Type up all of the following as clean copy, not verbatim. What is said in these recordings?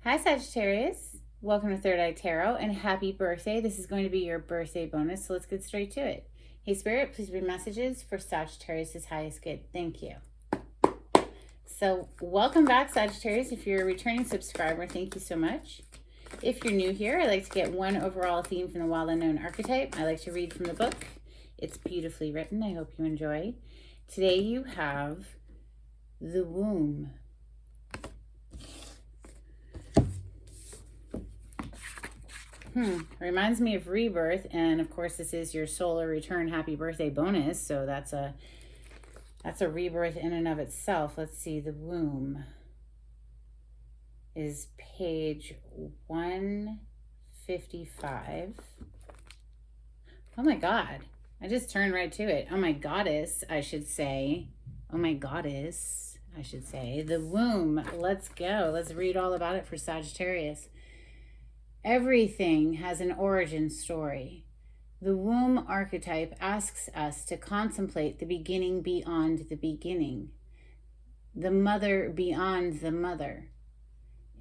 Hi, Sagittarius. Welcome to Third Eye Tarot and happy birthday. This is going to be your birthday bonus, so let's get straight to it. Hey, Spirit, please read messages for Sagittarius' highest good. Thank you. So, welcome back, Sagittarius. If you're a returning subscriber, thank you so much. If you're new here, I like to get one overall theme from the Wild Unknown archetype. I like to read from the book. It's beautifully written. I hope you enjoy. Today you have the womb. Reminds me of rebirth, and of course this is your solar return happy birthday bonus, so that's a rebirth in and of itself. Let's see, the womb is page 155. Oh my god, I just turned right to it. Oh my goddess, I should say. Oh my goddess, I should say. The womb. Let's go. Let's read all about it for Sagittarius. Everything has an origin story. The womb archetype asks us to contemplate the beginning beyond the beginning, the mother beyond the mother.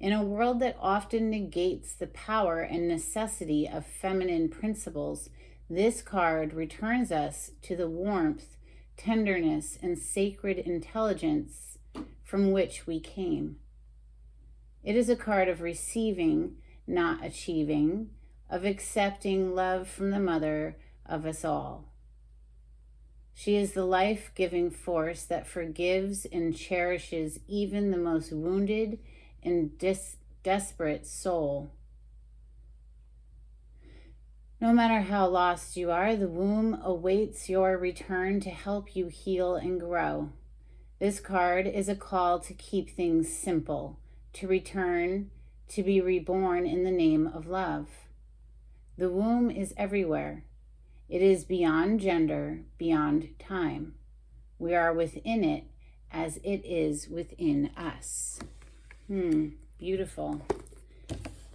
In a world that often negates the power and necessity of feminine principles, this card returns us to the warmth, tenderness, and sacred intelligence from which we came. It is a card of receiving, not achieving, of accepting love from the mother of us all. She is the life-giving force that forgives and cherishes even the most wounded and desperate soul. No matter how lost you are, the womb awaits your return to help you heal and grow. This card is a call to keep things simple, to return, to be reborn in the name of love. The womb is everywhere. It is beyond gender, beyond time. We are within it as it is within us. Beautiful.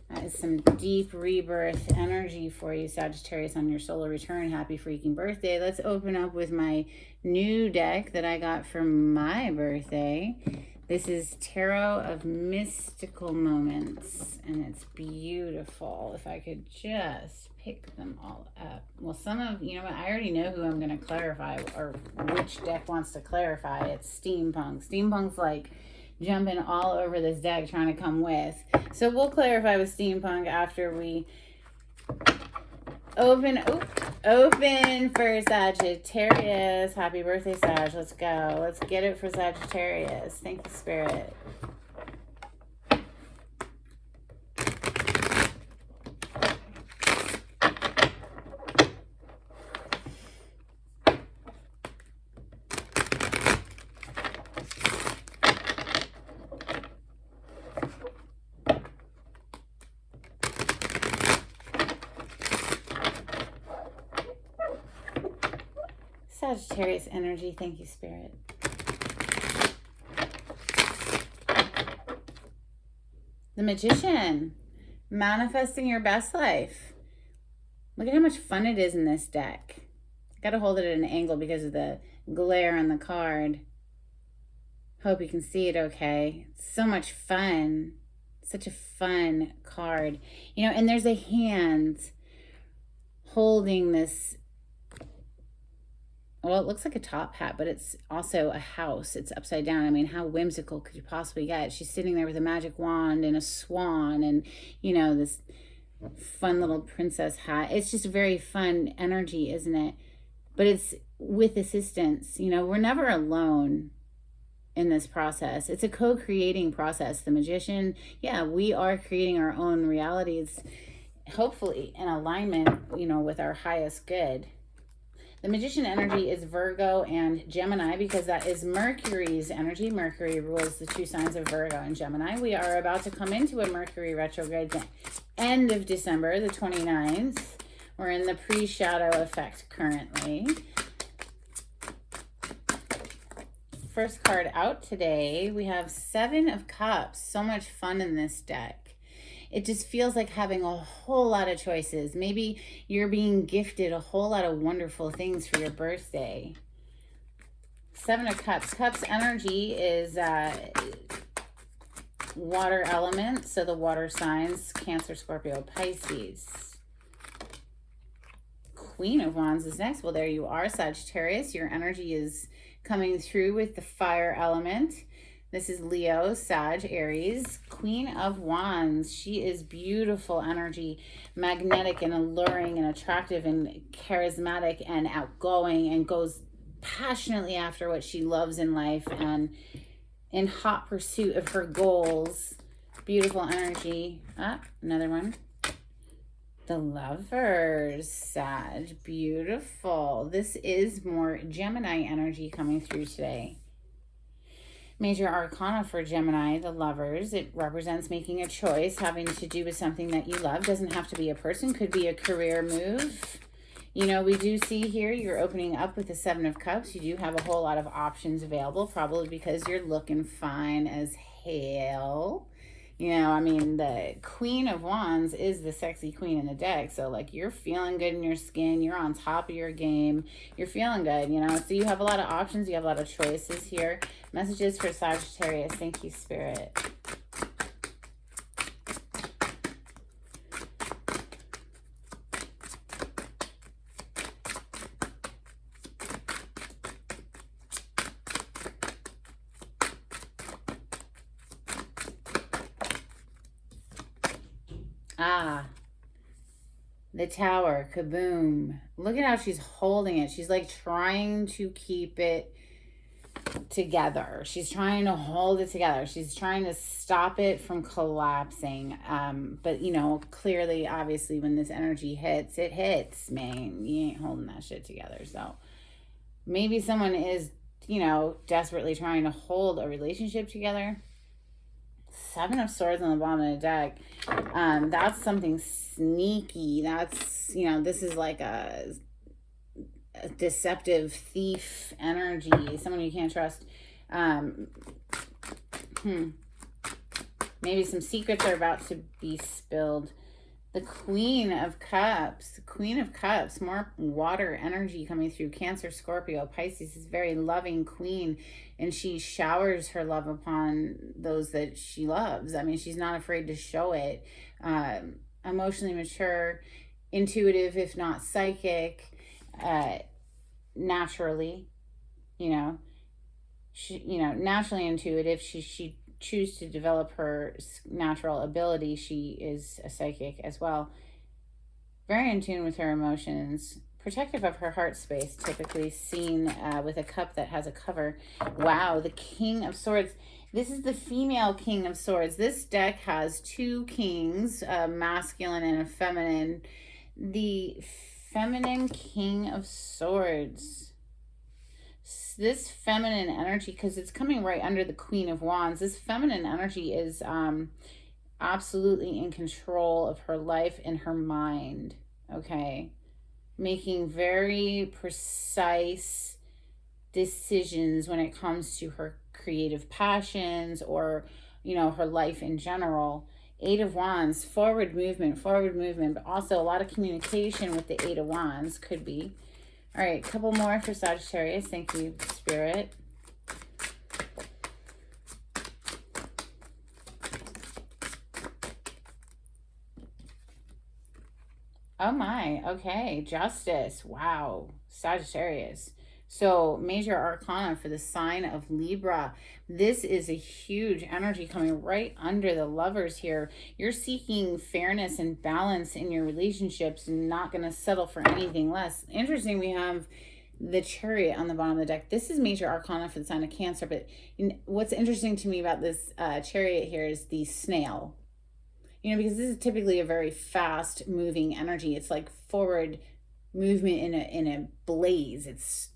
That is some deep rebirth energy for you, Sagittarius, on your solar return. Happy freaking birthday. Let's open up with my new deck that I got for my birthday. This is Tarot of Mystical Moments, and it's beautiful. If I could just pick them all up. Well, some of, you know what, I already know who I'm going to clarify, or which deck wants to clarify. It's Steampunk. Steampunk's like jumping all over this deck trying to come with. So we'll clarify with Steampunk after we open for Sagittarius. Happy birthday, Sag. Let's go. Let's get it for Sagittarius. Thank you, Spirit. Sagittarius energy. Thank you, Spirit. The Magician. Manifesting your best life. Look at how much fun it is in this deck. Got to hold it at an angle because of the glare on the card. Hope you can see it okay. It's so much fun. Such a fun card. You know, and there's a hand holding this. Well, it looks like a top hat, but it's also a house. It's upside down. I mean, how whimsical could you possibly get? She's sitting there with a magic wand and a swan and, you know, this fun little princess hat. It's just very fun energy, isn't it? But it's with assistance. You know, we're never alone in this process. It's a co-creating process. The Magician, yeah, we are creating our own realities, hopefully in alignment, you know, with our highest good. The Magician energy is Virgo and Gemini because that is Mercury's energy. Mercury rules the two signs of Virgo and Gemini. We are about to come into a Mercury retrograde the end of December, the 29th. We're in the pre-shadow effect currently. First card out today, we have Seven of Cups. So much fun in this deck. It just feels like having a whole lot of choices. Maybe you're being gifted a whole lot of wonderful things for your birthday. Seven of Cups. Cups energy is water element, so the water signs, Cancer, Scorpio, Pisces. Queen of Wands is next. Well, there you are, Sagittarius. Your energy is coming through with the fire element. This is Leo, Sag, Aries. Queen of Wands. She is beautiful energy, magnetic and alluring and attractive and charismatic and outgoing, and goes passionately after what she loves in life and in hot pursuit of her goals. Beautiful energy. Another one. The Lovers, Sag. Beautiful. This is more Gemini energy coming through today. Major Arcana for Gemini, the Lovers. It represents making a choice, having to do with something that you love. Doesn't have to be a person, could be a career move. You know, we do see here you're opening up with the Seven of Cups. You do have a whole lot of options available, probably because you're looking fine as hell. You know, I mean, the Queen of Wands is the sexy queen in the deck. So, like, you're feeling good in your skin. You're on top of your game. You're feeling good, you know. So you have a lot of options. You have a lot of choices here. Messages for Sagittarius. Thank you, Spirit. The Tower, kaboom. Look at how she's holding it. She's like trying to keep it together. She's trying to hold it together. She's trying to stop it from collapsing. But, you know, clearly, obviously, when this energy hits, it hits, man. You ain't holding that shit together. So maybe someone is, you know, desperately trying to hold a relationship together. Seven of Swords on the bottom of the deck. That's something sneaky. That's, you know, this is like a deceptive thief energy. Someone you can't trust. Maybe some secrets are about to be spilled. The Queen of Cups. Queen of Cups. More water energy coming through. Cancer, Scorpio, Pisces is very loving queen. And she showers her love upon those that she loves. I mean, she's not afraid to show it. Emotionally mature, intuitive, if not psychic, naturally, you know, naturally intuitive. She choose to develop her natural ability. She is a psychic as well. Very in tune with her emotions. Protective of her heart space, typically seen with a cup that has a cover. Wow, the King of Swords. This is the female King of Swords. This deck has two kings, a masculine and a feminine. The feminine King of Swords. This feminine energy, because it's coming right under the Queen of Wands, this feminine energy is absolutely in control of her life and her mind, okay? Making very precise decisions when it comes to her creative passions or, you know, her life in general. Eight of Wands, forward movement, but also a lot of communication with the Eight of Wands could be. All right, a couple more for Sagittarius. Thank you, Spirit. Oh my, okay, Justice. Wow, Sagittarius. So major arcana for the sign of Libra. This is a huge energy coming right under the Lovers here. You're seeking fairness and balance in your relationships and not going to settle for anything less. Interesting, we have the Chariot on the bottom of the deck. This is major arcana for the sign of Cancer, but what's interesting to me about this Chariot here is the snail. You know, because this is typically a very fast moving energy. It's like forward movement in a blaze. It's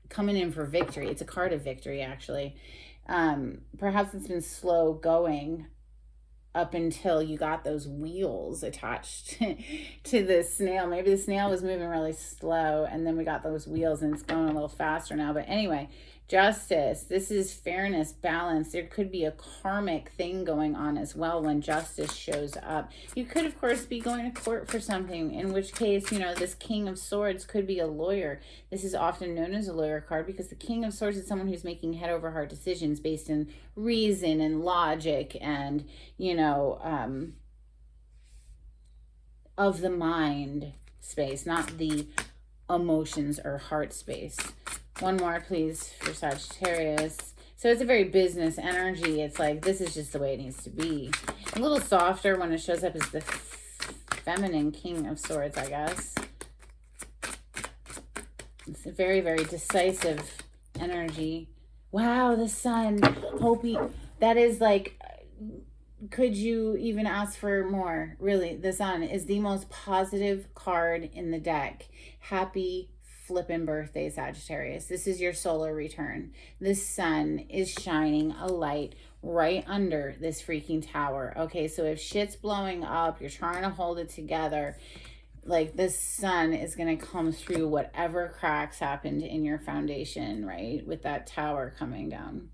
coming in for victory. It's a card of victory, actually. Perhaps it's been slow going up until you got those wheels attached to the snail. Maybe the snail was moving really slow and then we got those wheels and it's going a little faster now. But anyway, Justice. This is fairness, balance. There could be a karmic thing going on as well when justice shows up. You could, of course, be going to court for something, in which case, you know, this King of Swords could be a lawyer. This is often known as a lawyer card because the King of Swords is someone who's making head over heart decisions based in reason and logic and, you know, of the mind space, not the emotions or heart space. One more, please, for Sagittarius. So it's a very business energy. It's like, this is just the way it needs to be. A little softer when it shows up as the feminine King of Swords, I guess. It's a very, very decisive energy. Wow, the Sun. That is like, could you even ask for more? Really, the Sun is the most positive card in the deck. Happy flippin' birthday, Sagittarius. This is your solar return. The sun is shining a light right under this freaking tower. Okay, so if shit's blowing up, you're trying to hold it together, like the sun is going to come through whatever cracks happened in your foundation, right? With that tower coming down.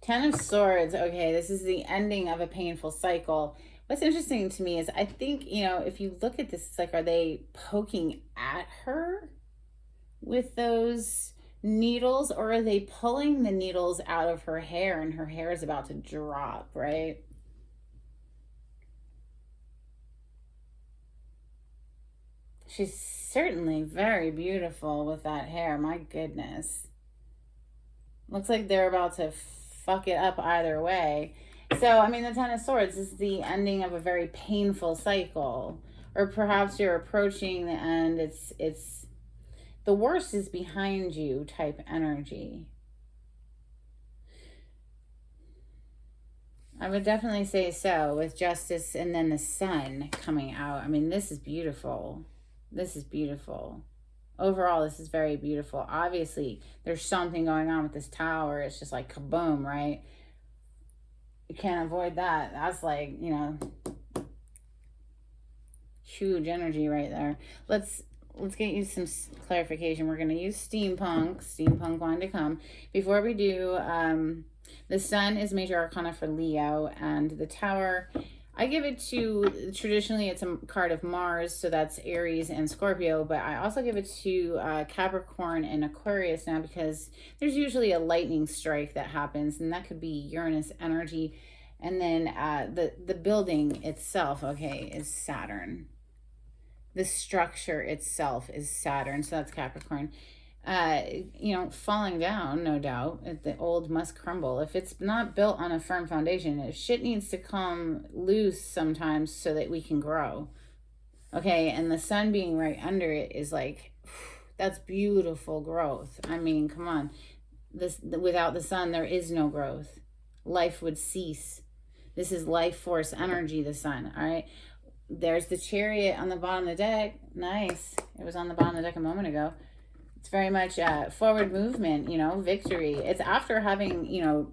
Ten of Swords. Okay, this is the ending of a painful cycle. What's interesting to me is I think, you know, if you look at this, it's like, are they poking at her with those needles, or are they pulling the needles out of her hair and her hair is about to drop, right? She's certainly very beautiful with that hair. My goodness. Looks like they're about to fuck it up either way. So, I mean, the Ten of Swords is the ending of a very painful cycle. Or perhaps you're approaching the end. It's the worst is behind you type energy. I would definitely say so, with justice and then the sun coming out. I mean, this is beautiful. This is beautiful. Overall, this is very beautiful. Obviously, there's something going on with this tower. It's just like kaboom, right? You can't avoid that. That's like, you know, huge energy right there. Let's get you some clarification. We're going to use steampunk wine to come. Before we do, the sun is major arcana for Leo, and the tower, I give it to, traditionally it's a card of Mars, so that's Aries and Scorpio, but I also give it to Capricorn and Aquarius now, because there's usually a lightning strike that happens, and that could be Uranus energy. And then the building itself, okay, is Saturn. The structure itself is Saturn, so that's Capricorn. You know, falling down, no doubt. The old must crumble. If it's not built on a firm foundation, if shit needs to come loose sometimes so that we can grow. Okay, and the sun being right under it is like, that's beautiful growth. I mean, come on. Without the sun, there is no growth. Life would cease. This is life force energy, the sun, all right? There's the Chariot on the bottom of the deck. Nice. It was on the bottom of the deck a moment ago. It's very much forward movement, you know, victory. It's after having, you know,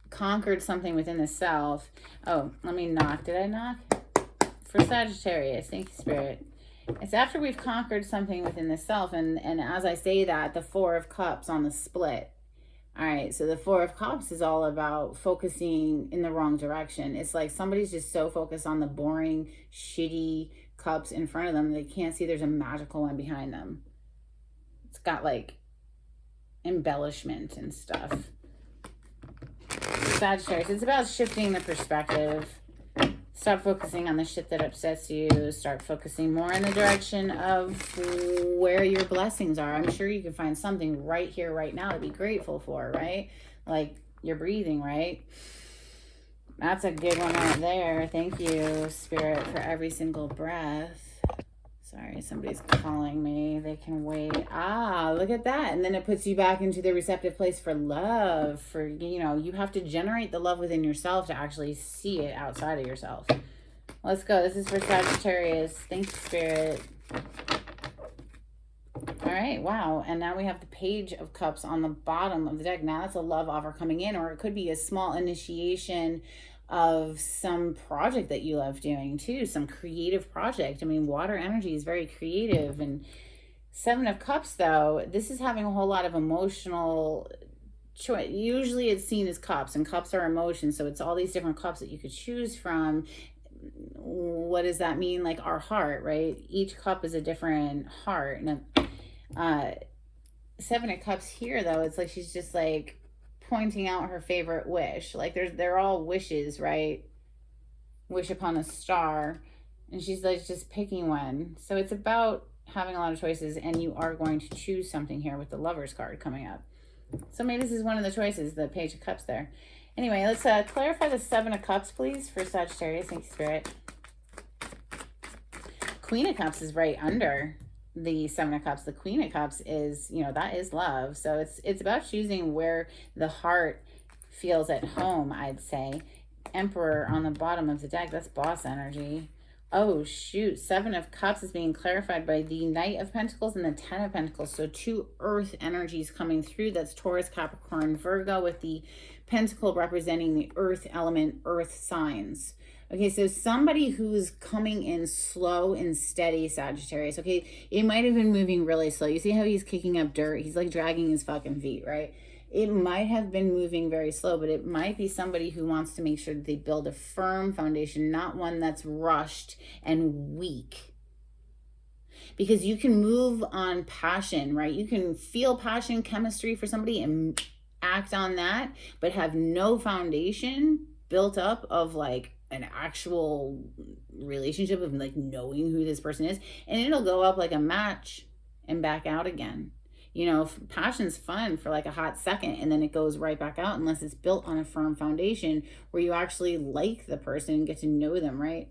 conquered something within the self. Oh, let me knock. Did I knock? For Sagittarius. Thank you, Spirit. It's after we've conquered something within the self. And as I say that, the Four of Cups on the split. All right, so the Four of Cups is all about focusing in the wrong direction. It's like somebody's just so focused on the boring, shitty cups in front of them, they can't see there's a magical one behind them. It's got like embellishment and stuff. Sagittarius, it's about shifting the perspective. Stop focusing on the shit that upsets you. Start focusing more in the direction of where your blessings are. I'm sure you can find something right here, right now to be grateful for, right? Like you're breathing, right? That's a good one right there. Thank you, Spirit, for every single breath. Sorry, somebody's calling me. They can wait. Ah, look at that. And then it puts you back into the receptive place for love. For, you know, you have to generate the love within yourself to actually see it outside of yourself. Let's go. This is for Sagittarius. Thank you, Spirit. All right, wow. And now we have the Page of Cups on the bottom of the deck. Now that's a love offer coming in, or it could be a small initiation of some project that you love doing too, some creative project. I mean, water energy is very creative, and Seven of Cups, though, this is having a whole lot of emotional choice. Usually it's seen as cups, and cups are emotions, so it's all these different cups that you could choose from. What does that mean? Like our heart, right? Each cup is a different heart. And Seven of Cups here, though, it's like she's just like pointing out her favorite wish. Like they're all wishes, right? Wish upon a star, and she's like just picking one. So it's about having a lot of choices, and you are going to choose something here with the Lovers card coming up. So maybe this is one of the choices, the Page of Cups there. Anyway, let's clarify the Seven of Cups, please, for Sagittarius. Thank you, Spirit. Queen of Cups is right under the Seven of Cups. The Queen of Cups is, you know, that is love. So it's about choosing where the heart feels at home, I'd say. Emperor on the bottom of the deck, that's boss energy. Oh shoot, Seven of Cups is being clarified by the Knight of Pentacles and the Ten of Pentacles. So two earth energies coming through. That's Taurus, Capricorn, Virgo, with the pentacle representing the earth element, earth signs. Okay, so somebody who's coming in slow and steady, Sagittarius. Okay, it might have been moving really slow. You see how he's kicking up dirt? He's like dragging his fucking feet, right? It might have been moving very slow, but it might be somebody who wants to make sure that they build a firm foundation, not one that's rushed and weak. Because you can move on passion, right? You can feel passion, chemistry for somebody and act on that, but have no foundation built up of like an actual relationship of like knowing who this person is, and it'll go up like a match and back out again. You know, passion's fun for like a hot second, and then it goes right back out unless it's built on a firm foundation where you actually like the person and get to know them, right?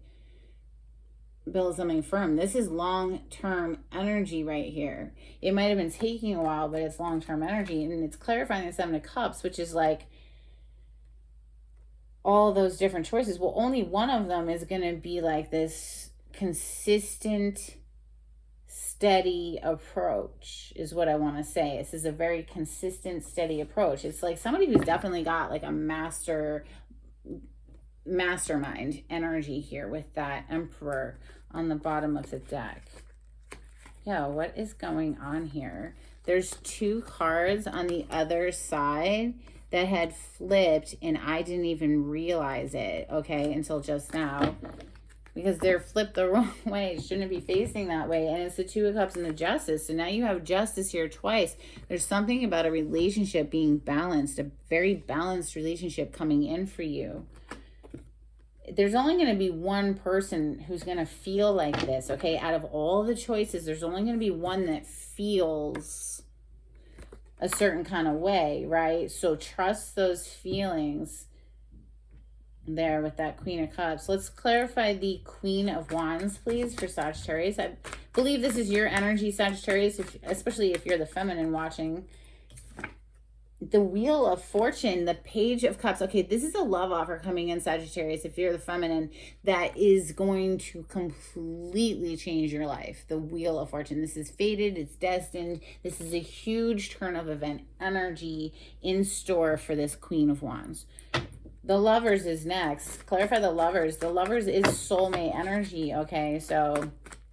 Build something firm. This is long-term energy right here. It might have been taking a while, but it's long-term energy, and it's clarifying the Seven of Cups, which is like all those different choices. Well, only one of them is going to be like this consistent, steady approach is what I want to say. This is a very consistent, steady approach. It's like somebody who's definitely got like a mastermind energy here with that Emperor on the bottom of the deck. Yeah, what is going on here? There's two cards on the other side that had flipped, and I didn't even realize it, okay, until just now, because they're flipped the wrong way. It shouldn't be facing that way. And it's the Two of Cups and the Justice. So now you have Justice here twice. There's something about a relationship being balanced, a very balanced relationship coming in for you. There's only going to be one person who's going to feel like this, okay? Out of all the choices, there's only going to be one that feels a certain kind of way, right? So trust those feelings there with that Queen of Cups. Let's clarify the Queen of Wands, please, for Sagittarius. I believe this is your energy, Sagittarius, especially if you're the feminine watching. The Wheel of Fortune, the Page of Cups. Okay, this is a love offer coming in, Sagittarius, if you're the feminine, that is going to completely change your life. The Wheel of Fortune. This is fated. It's destined. This is a huge turn of event energy in store for this Queen of Wands. The Lovers is next. Clarify the Lovers. The Lovers is soulmate energy, okay? So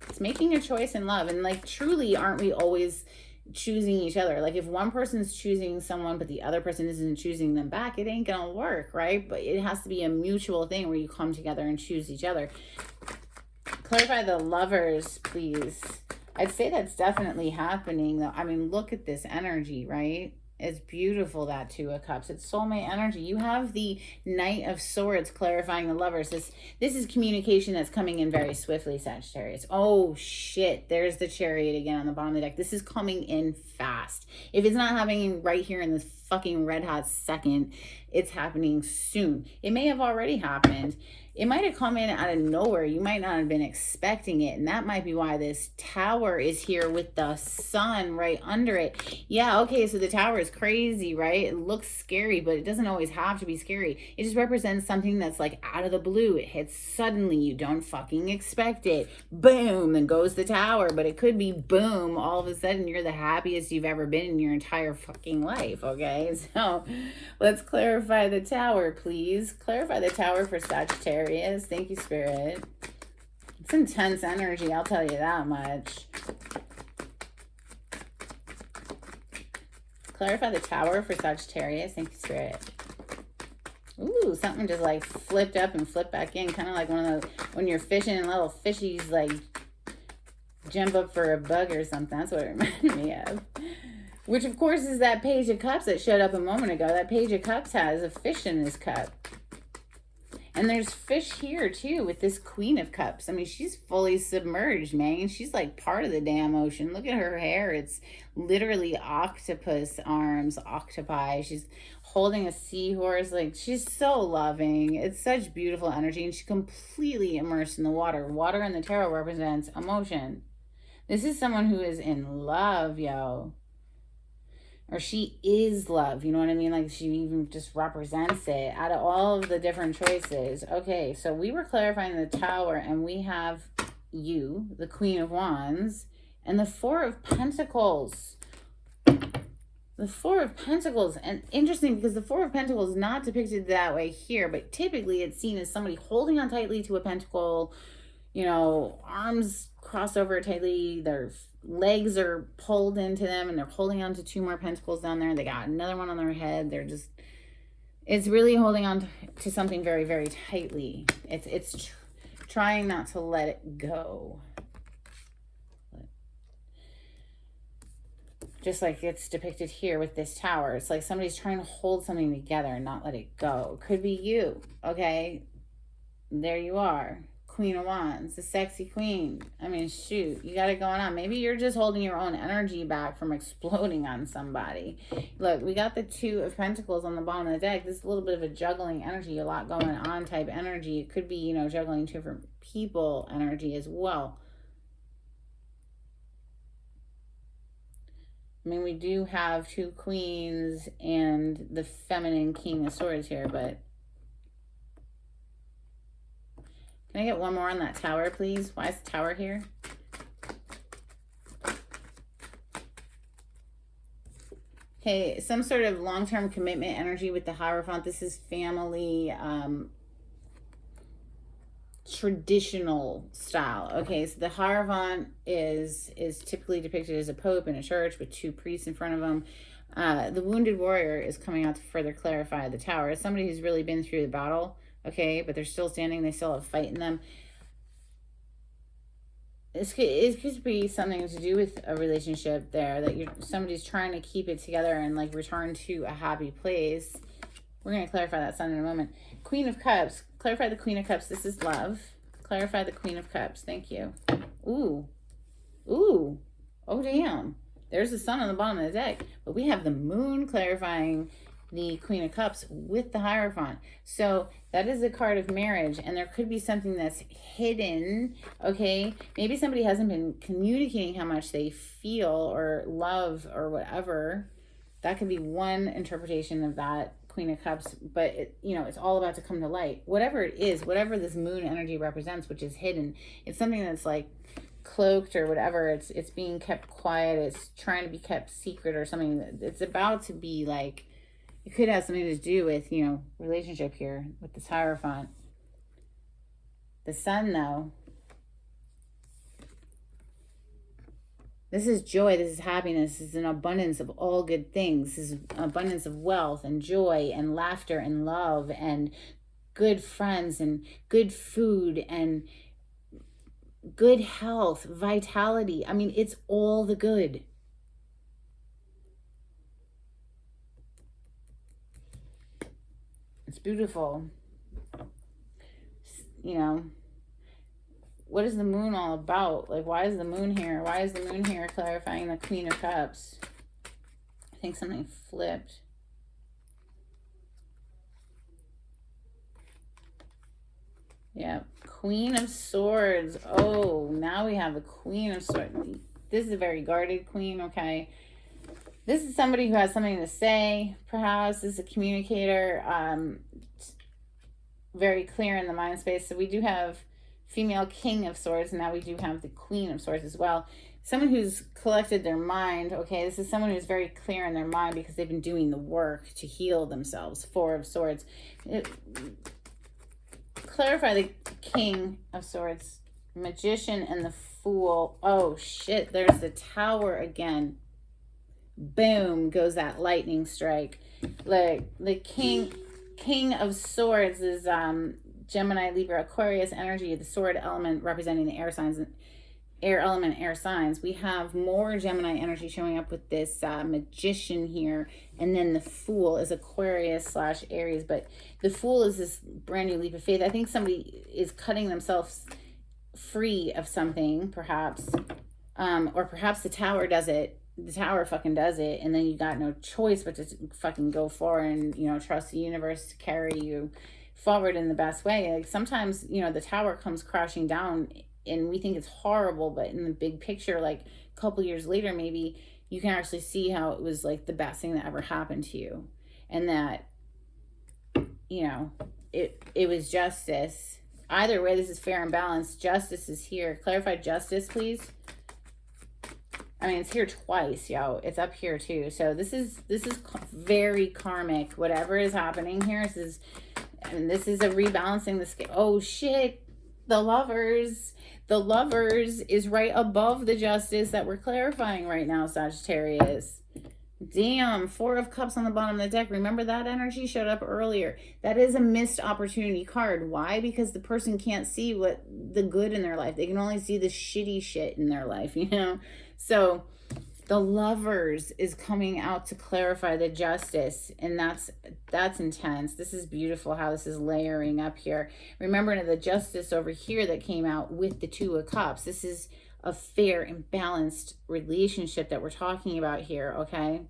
it's making a choice in love. And like, truly, aren't we always choosing each other? Like if one person's choosing someone but the other person isn't choosing them back, it ain't gonna work, right? But it has to be a mutual thing where you come together and choose each other. Clarify the Lovers, please. I'd say that's definitely happening though. I mean, look at this energy, right? It's beautiful, that Two of Cups. It's soulmate energy. You have the Knight of Swords clarifying the Lovers. This is communication that's coming in very swiftly, Sagittarius. Oh, shit. There's the Chariot again on the bottom of the deck. This is coming in fast. If it's not happening right here in this fucking red hot second, it's happening soon. It may have already happened. It might have come in out of nowhere. You might not have been expecting it. And that might be why this Tower is here with the sun right under it. Yeah, okay, so the Tower is crazy, right? It looks scary, but it doesn't always have to be scary. It just represents something that's like out of the blue. It hits suddenly. You don't fucking expect it. Boom, and goes the Tower. But it could be boom, all of a sudden you're the happiest you've ever been in your entire fucking life, okay? So let's clarify the Tower, please. Clarify the Tower for Sagittarius. Thank you, Spirit. It's intense energy, I'll tell you that much. Clarify the Tower for Sagittarius. Thank you, Spirit. Ooh, something just like flipped up and flipped back in. Kind of like one of those, when you're fishing and little fishies like jump up for a bug or something. That's what it reminded me of. Which, of course, is that Page of Cups that showed up a moment ago. That Page of Cups has a fish in his cup. And there's fish here, too, with this Queen of Cups. I mean, she's fully submerged, man. She's like part of the damn ocean. Look at her hair. It's literally octopus arms, octopi. She's holding a seahorse. Like, she's so loving. It's such beautiful energy. And she's completely immersed in the water. Water in the tarot represents emotion. This is someone who is in love, yo. Or she is love, you know what I mean? Like, she even just represents it out of all of the different choices. Okay, so we were clarifying the Tower, and we have you, the Queen of Wands, and the Four of Pentacles. The Four of Pentacles. And interesting, because the Four of Pentacles is not depicted that way here, but typically it's seen as somebody holding on tightly to a pentacle, you know, arms crossed over tightly, their legs are pulled into them, and they're holding on to two more pentacles down there. They got another one on their head. They're just, it's really holding on to something very, very tightly. It's trying not to let it go. Just like it's depicted here with this Tower. It's like somebody's trying to hold something together and not let it go. Could be you, okay? There you are. Queen of Wands, the sexy queen. I mean, shoot, you got it going on. Maybe you're just holding your own energy back from exploding on somebody. Look, we got the Two of Pentacles on the bottom of the deck. This is a little bit of a juggling energy, a lot going on type energy. It could be, you know, juggling two different people energy as well. I mean, we do have two queens and the feminine King of Swords here, but can I get one more on that Tower, please? Why is the Tower here? Okay, some sort of long-term commitment energy with the Hierophant. This is family, traditional style. Okay, so the Hierophant is typically depicted as a pope in a church with two priests in front of him. The Wounded Warrior is coming out to further clarify the Tower. It's somebody who's really been through the battle. Okay, but they're still standing. They still have fight in them. It could be something to do with a relationship there, that somebody's trying to keep it together and like return to a happy place. We're going to clarify that Sun in a moment. Queen of Cups. Clarify the Queen of Cups. This is love. Clarify the Queen of Cups. Thank you. Ooh. Ooh. Oh, damn. There's the Sun on the bottom of the deck. But we have the Moon clarifying the Queen of Cups with the Hierophant. So that is a card of marriage, and there could be something that's hidden, okay? Maybe somebody hasn't been communicating how much they feel or love or whatever. That could be one interpretation of that Queen of Cups, but it's all about to come to light. Whatever it is, whatever this moon energy represents, which is hidden, it's something that's like cloaked or whatever. It's being kept quiet. It's trying to be kept secret or something. It's about to be like, it could have something to do with, relationship here with this Hierophant. The Sun, though, this is joy, this is happiness, this is an abundance of all good things. This is an abundance of wealth and joy and laughter and love and good friends and good food and good health, vitality. I mean, it's all the good. It's beautiful. What is the moon all about? Like, why is the moon here? Why is the moon here clarifying the Queen of Cups? I think something flipped. Yeah, Queen of Swords. Oh, now we have the Queen of Swords. This is a very guarded queen, okay? This is somebody who has something to say, perhaps. This is a communicator, very clear in the mind space. So we do have female King of Swords, and now we do have the Queen of Swords as well. Someone who's collected their mind, okay? This is someone who's very clear in their mind because they've been doing the work to heal themselves. Four of Swords. Clarify the King of Swords. Magician and the Fool. Oh, shit. There's the Tower again. boom goes that lightning strike. The king of swords is Gemini, Libra, Aquarius energy, the sword element representing the air signs, air element, air signs. We have more Gemini energy showing up with this magician here, and then the fool is Aquarius slash Aries, but the fool is this brand new leap of faith. I think somebody is cutting themselves free of something, perhaps, or perhaps the tower does it. The tower fucking does it, and then you got no choice but to fucking go forward and, you know, trust the universe to carry you forward in the best way. Like sometimes, you know, the tower comes crashing down and we think it's horrible, but in the big picture, like a couple years later, maybe you can actually see how it was like the best thing that ever happened to you, and that, you know, it was justice. Either way, this is fair and balanced. Justice is here. Clarify justice, please. I mean, it's here twice, yo. It's up here too. So this is very karmic. Whatever is happening here, this is a rebalancing the scale. Oh shit, the lovers is right above the justice that we're clarifying right now, Sagittarius. Damn, 4 of Cups on the bottom of the deck. Remember that energy showed up earlier. That is a missed opportunity card. Why? Because the person can't see what the good in their life. They can only see the shitty shit in their life, you know? So the lovers is coming out to clarify the justice, and that's intense. This is beautiful how this is layering up here. Remember the justice over here that came out with the 2 of Cups. This is a fair and balanced relationship that we're talking about here, okay?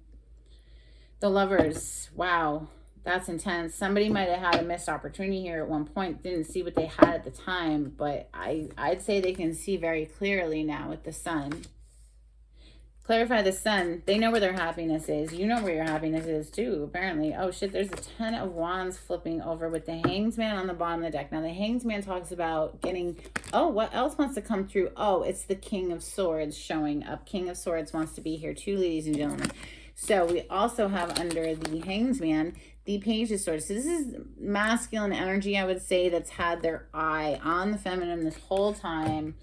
The lovers, wow, that's intense. Somebody might have had a missed opportunity here at one point, didn't see what they had at the time, but I'd say they can see very clearly now with the sun. Clarify the sun. They know where their happiness is. You know where your happiness is too, apparently. Oh shit, there's a 10 of Wands flipping over with the Hanged Man on the bottom of the deck. Now the Hanged Man talks about getting, oh, what else wants to come through? Oh, it's the King of Swords showing up. King of Swords wants to be here too, ladies and gentlemen. So we also have under the Hanged Man, the Page of Swords. So this is masculine energy, I would say, that's had their eye on the feminine this whole time.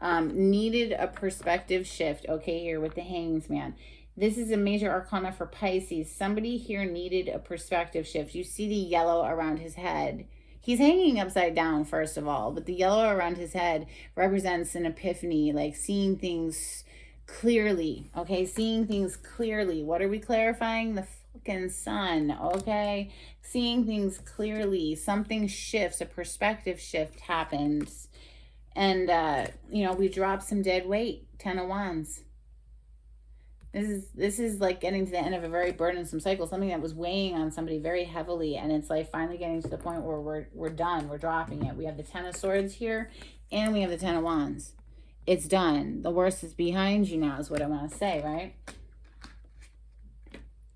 Needed a perspective shift, okay, here with the Hanged Man. This is a major arcana for Pisces. Somebody here needed a perspective shift. You see the yellow around his head. He's hanging upside down, first of all, but the yellow around his head represents an epiphany, like seeing things clearly, okay? Seeing things clearly. What are we clarifying? The fucking sun, okay? Seeing things clearly. Something shifts, a perspective shift happens. And, you know, we dropped some dead weight, 10 of Wands. This is like getting to the end of a very burdensome cycle, something that was weighing on somebody very heavily. And it's like finally getting to the point where we're done. We're dropping it. We have the 10 of Swords here and we have the 10 of Wands. It's done. The worst is behind you now is what I want to say, right?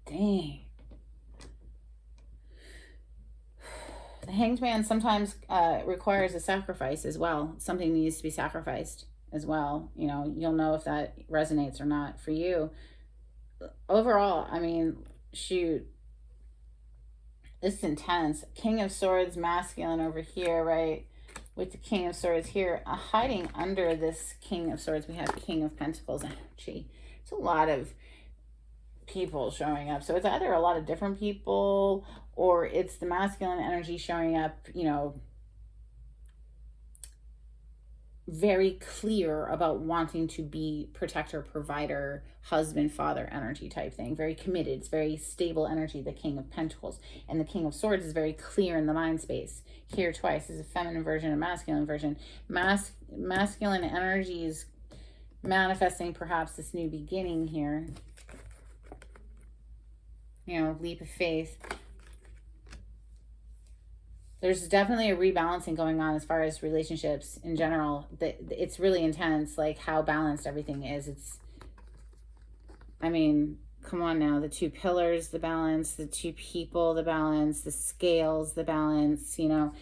Dang. The Hanged Man sometimes requires a sacrifice as well. Something needs to be sacrificed as well. You know, you'll know if that resonates or not for you. Overall, I mean, shoot. This is intense. King of Swords, masculine over here, right? With the King of Swords here. Hiding under this King of Swords, we have King of Pentacles energy. It's a lot of people showing up. So it's either a lot of different people or it's the masculine energy showing up, you know, very clear about wanting to be protector, provider, husband, father energy type thing. Very committed. It's very stable energy, the King of Pentacles. And the King of Swords is very clear in the mind space. Here twice is a feminine version, a masculine version. Masculine energy is manifesting perhaps this new beginning here. You know, leap of faith. There's definitely a rebalancing going on as far as relationships in general. It's really intense, like how balanced everything is. I mean, come on now. The 2 pillars, the balance. The 2 people, the balance. The scales, the balance. You know,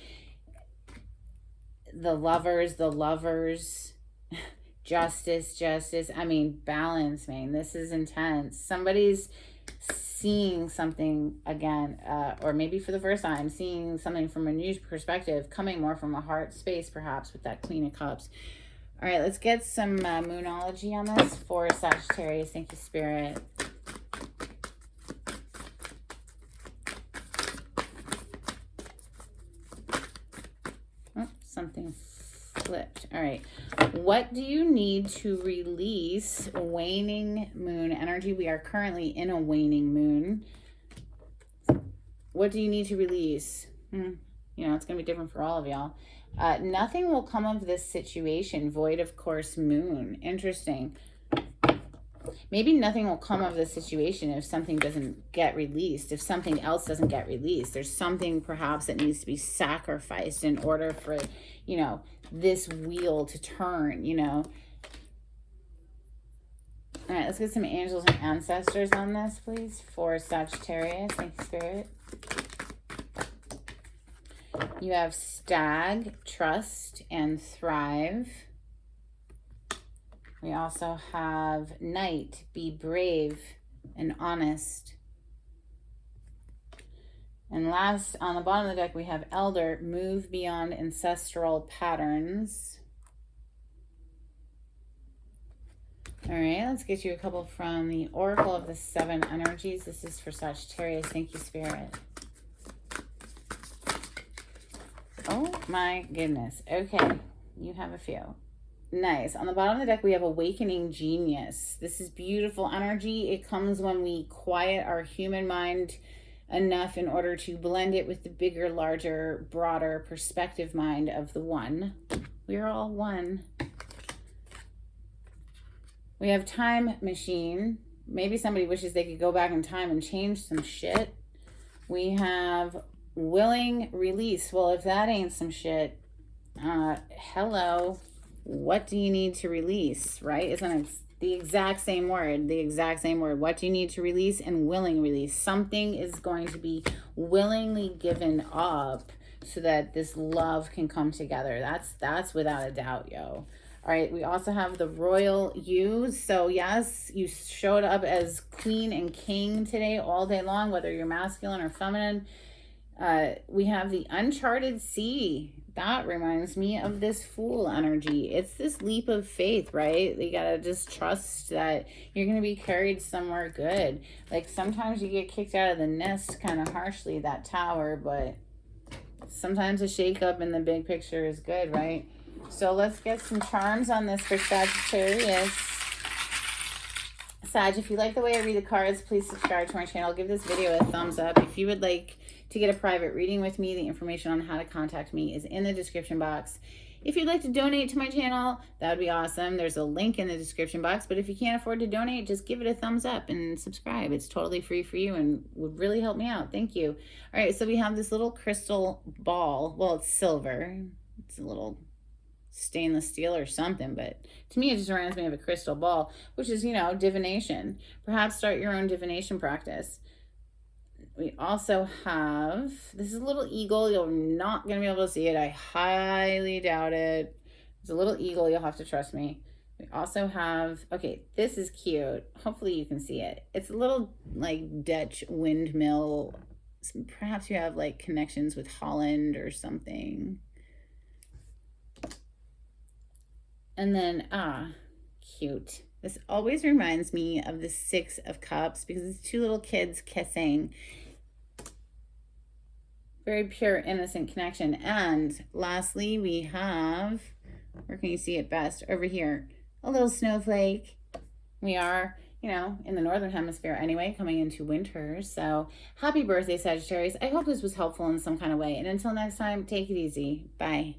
the lovers. Justice. I mean, balance, man. This is intense. Somebody's seeing something again, or maybe for the first time, seeing something from a new perspective, coming more from a heart space, perhaps, with that Queen of Cups. All right, let's get some moonology on this for Sagittarius. Thank you, Spirit. something flipped. All right. What do you need to release waning moon energy? We are currently in a waning moon. What do you need to release? You know, it's going to be different for all of y'all. Nothing will come of this situation. Void, of course, moon. Interesting. Maybe nothing will come of this situation if something doesn't get released, if something else doesn't get released. There's something perhaps that needs to be sacrificed in order for, you know, this wheel to turn, you know. All right, let's get some angels and ancestors on this, please, for Sagittarius. Thank you, Spirit. You have Stag, Trust, and Thrive. We also have Knight, Be Brave and Honest. And last, on the bottom of the deck, we have Elder, Move Beyond Ancestral Patterns. All right, let's get you a couple from the Oracle of the Seven Energies. This is for Sagittarius. Thank you, Spirit. Oh my goodness. Okay, you have a few. Nice. On the bottom of the deck, we have Awakening Genius. This is beautiful energy. It comes when we quiet our human mind enough in order to blend it with the bigger, larger, broader perspective mind of the one. We are all one. We have Time Machine. Maybe somebody wishes they could go back in time and change some shit. We have Willing Release. Well, if that ain't some shit, hello. What do you need to release, right? Isn't it the exact same word? The exact same word. What do you need to release? And willing release. Something is going to be willingly given up so that this love can come together. That's without a doubt, yo. All right, we also have the Royal You. So yes, you showed up as queen and king today all day long, whether you're masculine or feminine. We have the Uncharted Sea. That reminds me of this Fool energy. It's this leap of faith, right? You gotta just trust that you're gonna be carried somewhere good. Like sometimes you get kicked out of the nest kind of harshly, that tower, but sometimes a shake up in the big picture is good, right? So let's get some charms on this for Sagittarius. Sag, if you like the way I read the cards, please subscribe to my channel. Give this video a thumbs up. If you would like to get a private reading with me, the information on how to contact me is in the description box. If you'd like to donate to my channel, that would be awesome. There's a link in the description box, but if you can't afford to donate, just give it a thumbs up and subscribe. It's totally free for you and would really help me out. Thank you. All right, so we have this little crystal ball. Well, it's silver. It's a little stainless steel or something, but to me it just reminds me of a crystal ball, which is, you know, divination. Perhaps start your own divination practice. We also have, this is a little eagle. You're not going to be able to see it. I highly doubt it. It's a little eagle. You'll have to trust me. We also have, okay, this is cute. Hopefully you can see it. It's a little like Dutch windmill. Perhaps you have like connections with Holland or something. And then, cute. This always reminds me of the Six of Cups because it's two little kids kissing. Very pure, innocent connection. And lastly, we have, where can you see it best? Over here, a little snowflake. We are, you know, in the Northern Hemisphere anyway, coming into winter. So happy birthday, Sagittarius. I hope this was helpful in some kind of way. And until next time, take it easy. Bye.